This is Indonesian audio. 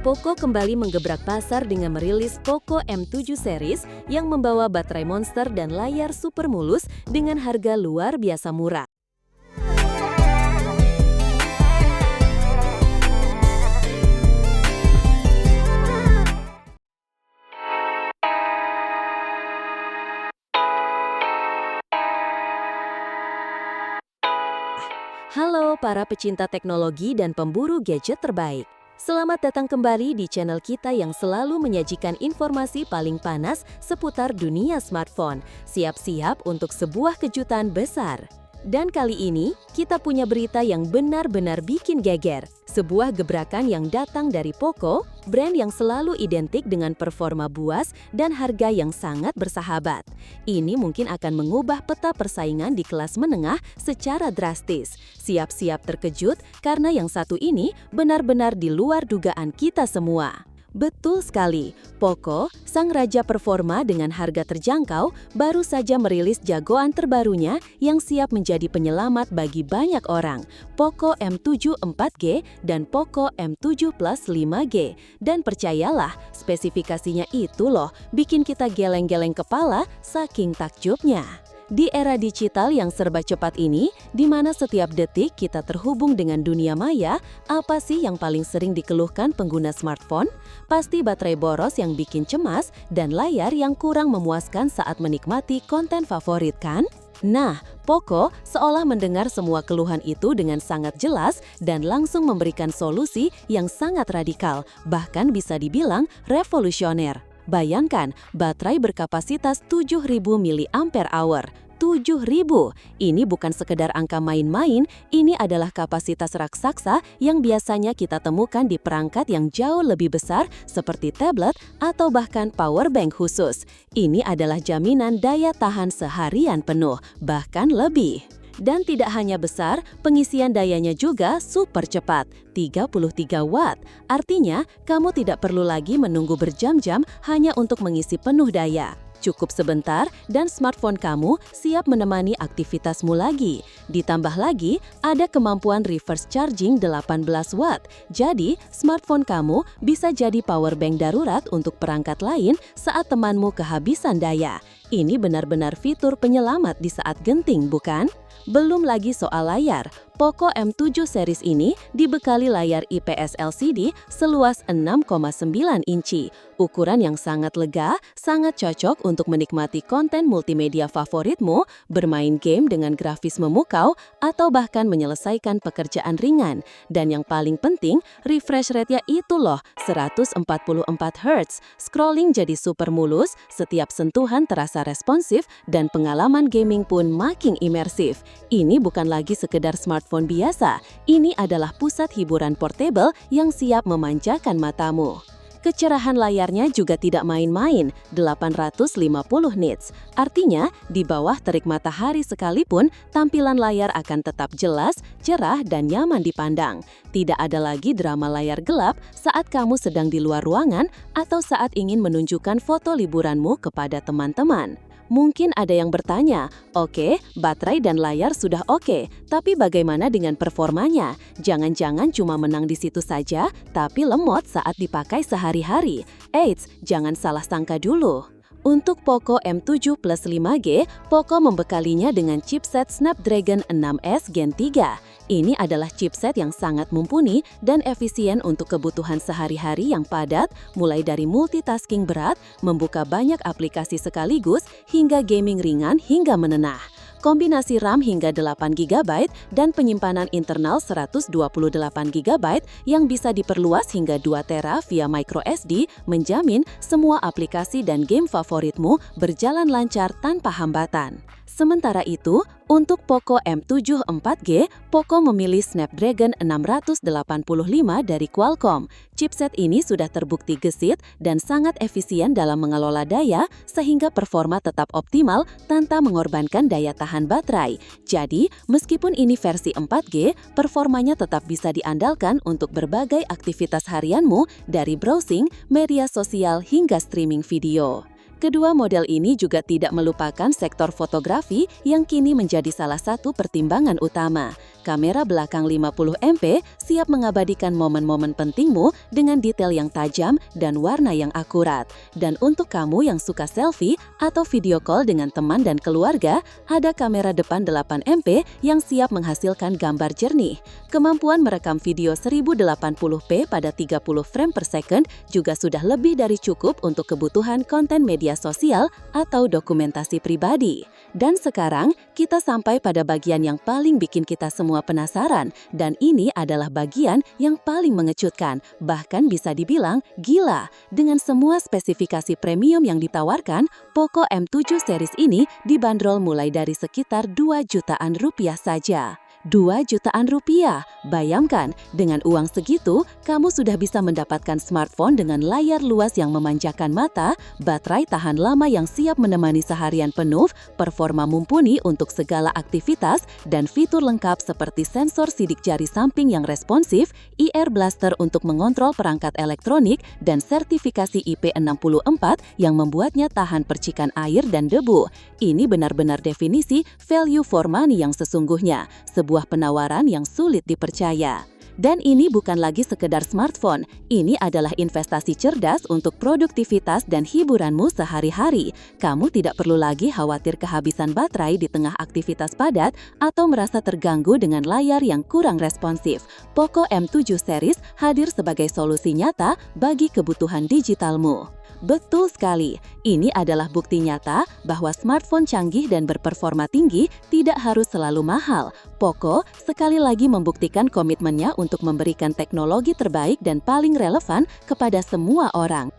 Poco kembali menggebrak pasar dengan merilis Poco M7 series yang membawa baterai monster dan layar super mulus dengan harga luar biasa murah. Halo para pecinta teknologi dan pemburu gadget terbaik. Selamat datang kembali di channel kita yang selalu menyajikan informasi paling panas seputar dunia smartphone. Siap-siap untuk sebuah kejutan besar. Dan kali ini, kita punya berita yang benar-benar bikin geger. Sebuah gebrakan yang datang dari Poco, brand yang selalu identik dengan performa buas dan harga yang sangat bersahabat. Ini mungkin akan mengubah peta persaingan di kelas menengah secara drastis. Siap-siap terkejut karena yang satu ini benar-benar di luar dugaan kita semua. Betul sekali, Poco, sang raja performa dengan harga terjangkau, baru saja merilis jagoan terbarunya yang siap menjadi penyelamat bagi banyak orang, Poco M7 4G dan Poco M7 Plus 5G. Dan percayalah, spesifikasinya itu loh, bikin kita geleng-geleng kepala saking takjubnya. Di era digital yang serba cepat ini, di mana setiap detik kita terhubung dengan dunia maya, apa sih yang paling sering dikeluhkan pengguna smartphone? Pasti baterai boros yang bikin cemas dan layar yang kurang memuaskan saat menikmati konten favorit kan? Nah, Poco seolah mendengar semua keluhan itu dengan sangat jelas dan langsung memberikan solusi yang sangat radikal, bahkan bisa dibilang revolusioner. Bayangkan, baterai berkapasitas 7.000 mAh. 7.000. Ini bukan sekedar angka main-main, ini adalah kapasitas raksasa yang biasanya kita temukan di perangkat yang jauh lebih besar seperti tablet atau bahkan power bank khusus. Ini adalah jaminan daya tahan seharian penuh, bahkan lebih. Dan tidak hanya besar, pengisian dayanya juga super cepat, 33 watt. Artinya, kamu tidak perlu lagi menunggu berjam-jam hanya untuk mengisi penuh daya. Cukup sebentar dan smartphone kamu siap menemani aktivitasmu lagi. Ditambah lagi, ada kemampuan reverse charging 18 watt. Jadi, smartphone kamu bisa jadi power bank darurat untuk perangkat lain saat temanmu kehabisan daya. Ini benar-benar fitur penyelamat di saat genting, bukan? Belum lagi soal layar, Poco M7 series ini dibekali layar IPS LCD seluas 6,9 inci. Ukuran yang sangat lega, sangat cocok untuk menikmati konten multimedia favoritmu, bermain game dengan grafis memukau, atau bahkan menyelesaikan pekerjaan ringan. Dan yang paling penting, refresh rate-nya itu loh, 144 Hz. Scrolling jadi super mulus, setiap sentuhan terasa responsif, dan pengalaman gaming pun makin imersif. Ini bukan lagi sekedar smartphone biasa, ini adalah pusat hiburan portable yang siap memanjakan matamu. Kecerahan layarnya juga tidak main-main, 850 nits. Artinya, di bawah terik matahari sekalipun, tampilan layar akan tetap jelas, cerah, dan nyaman dipandang. Tidak ada lagi drama layar gelap saat kamu sedang di luar ruangan atau saat ingin menunjukkan foto liburanmu kepada teman-teman. Mungkin ada yang bertanya, oke, baterai dan layar sudah oke, tapi bagaimana dengan performanya? Jangan-jangan cuma menang di situ saja, tapi lemot saat dipakai sehari-hari. Eits, jangan salah sangka dulu. Untuk Poco M7 Plus 5G, Poco membekalinya dengan chipset Snapdragon 6S Gen 3. Ini adalah chipset yang sangat mumpuni dan efisien untuk kebutuhan sehari-hari yang padat, mulai dari multitasking berat, membuka banyak aplikasi sekaligus, hingga gaming ringan hingga menenah. Kombinasi RAM hingga 8GB dan penyimpanan internal 128GB yang bisa diperluas hingga 2TB via microSD menjamin semua aplikasi dan game favoritmu berjalan lancar tanpa hambatan. Sementara itu, untuk Poco M7 4G, Poco memilih Snapdragon 685 dari Qualcomm. Chipset ini sudah terbukti gesit dan sangat efisien dalam mengelola daya, sehingga performa tetap optimal tanpa mengorbankan daya tahan baterai. Jadi, meskipun ini versi 4G, performanya tetap bisa diandalkan untuk berbagai aktivitas harianmu dari browsing, media sosial, hingga streaming video. Kedua model ini juga tidak melupakan sektor fotografi yang kini menjadi salah satu pertimbangan utama. Kamera belakang 50MP siap mengabadikan momen-momen pentingmu dengan detail yang tajam dan warna yang akurat. Dan untuk kamu yang suka selfie atau video call dengan teman dan keluarga, ada kamera depan 8MP yang siap menghasilkan gambar jernih. Kemampuan merekam video 1080p pada 30 frame per second juga sudah lebih dari cukup untuk kebutuhan konten media sosial atau dokumentasi pribadi. Dan sekarang, kita sampai pada bagian yang paling bikin kita semua penasaran, dan ini adalah bagian yang paling mengejutkan, bahkan bisa dibilang gila. Dengan semua spesifikasi premium yang ditawarkan, Poco M7 series ini dibanderol mulai dari sekitar 2 jutaan rupiah saja. 2 jutaan rupiah. Bayangkan, dengan uang segitu, kamu sudah bisa mendapatkan smartphone dengan layar luas yang memanjakan mata, baterai tahan lama yang siap menemani seharian penuh, performa mumpuni untuk segala aktivitas, dan fitur lengkap seperti sensor sidik jari samping yang responsif, IR Blaster untuk mengontrol perangkat elektronik, dan sertifikasi IP64 yang membuatnya tahan percikan air dan debu. Ini benar-benar definisi value for money yang sesungguhnya, sebuah penawaran yang sulit dipercaya. Dan ini bukan lagi sekedar smartphone, ini adalah investasi cerdas untuk produktivitas dan hiburanmu sehari-hari. Kamu tidak perlu lagi khawatir kehabisan baterai di tengah aktivitas padat atau merasa terganggu dengan layar yang kurang responsif. Poco M7 series hadir sebagai solusi nyata bagi kebutuhan digitalmu. Betul sekali, ini adalah bukti nyata bahwa smartphone canggih dan berperforma tinggi tidak harus selalu mahal. Poco sekali lagi membuktikan komitmennya untuk memberikan teknologi terbaik dan paling relevan kepada semua orang.